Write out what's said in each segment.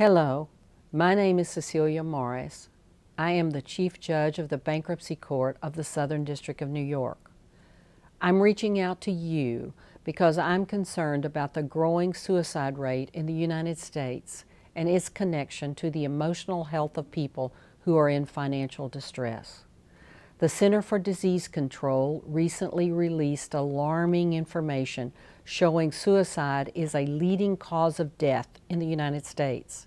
Hello, my name is Cecilia Morris. I am the Chief Judge of the Bankruptcy Court of the Southern District of New York. I'm reaching out to you because I'm concerned about the growing suicide rate in the United States and its connection to the emotional health of people who are in financial distress. The Center for Disease Control recently released alarming information showing suicide is a leading cause of death in the United States.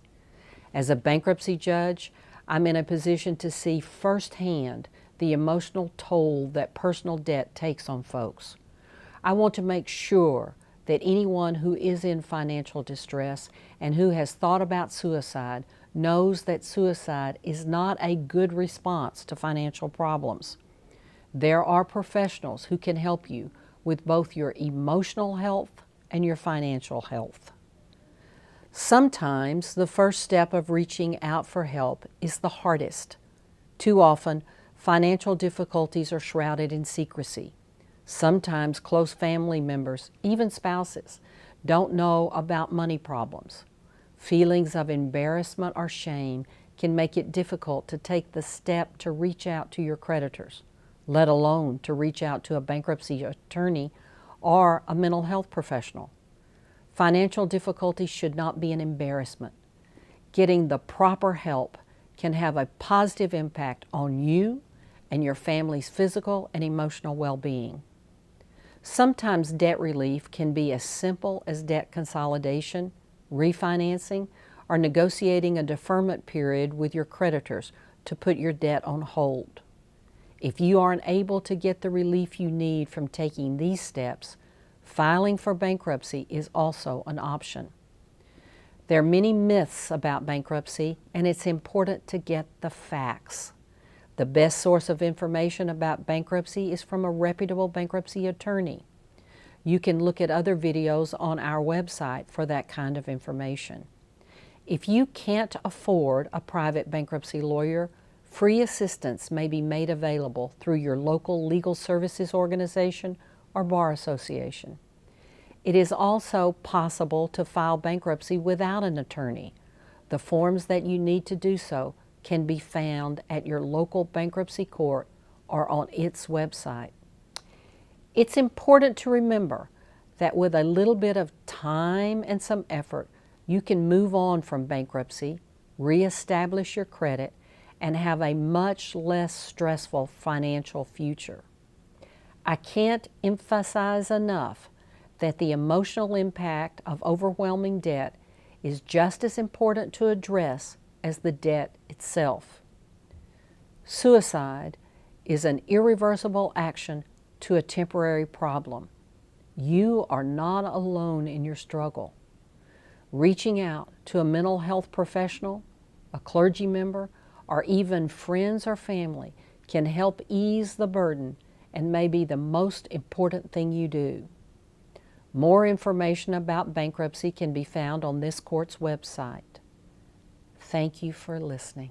As a bankruptcy judge, I'm in a position to see firsthand the emotional toll that personal debt takes on folks. I want to make sure that anyone who is in financial distress and who has thought about suicide knows that suicide is not a good response to financial problems. There are professionals who can help you with both your emotional health and your financial health. Sometimes the first step of reaching out for help is the hardest. Too often, financial difficulties are shrouded in secrecy. Sometimes close family members, even spouses, don't know about money problems. Feelings of embarrassment or shame can make it difficult to take the step to reach out to your creditors, let alone to reach out to a bankruptcy attorney or a mental health professional. Financial difficulties should not be an embarrassment. Getting the proper help can have a positive impact on you and your family's physical and emotional well-being. Sometimes debt relief can be as simple as debt consolidation, refinancing, or negotiating a deferment period with your creditors to put your debt on hold. If you aren't able to get the relief you need from taking these steps, filing for bankruptcy is also an option. There are many myths about bankruptcy, and it's important to get the facts. The best source of information about bankruptcy is from a reputable bankruptcy attorney. You can look at other videos on our website for that kind of information. If you can't afford a private bankruptcy lawyer, free assistance may be made available through your local legal services organization or bar association. It is also possible to file bankruptcy without an attorney. The forms that you need to do so can be found at your local bankruptcy court or on its website. It's important to remember that with a little bit of time and some effort, you can move on from bankruptcy, reestablish your credit, and have a much less stressful financial future. I can't emphasize enough that the emotional impact of overwhelming debt is just as important to address as the debt itself. Suicide is an irreversible action to a temporary problem. You are not alone in your struggle. Reaching out to a mental health professional, a clergy member, or even friends or family can help ease the burden and may be the most important thing you do. More information about bankruptcy can be found on this court's website. Thank you for listening.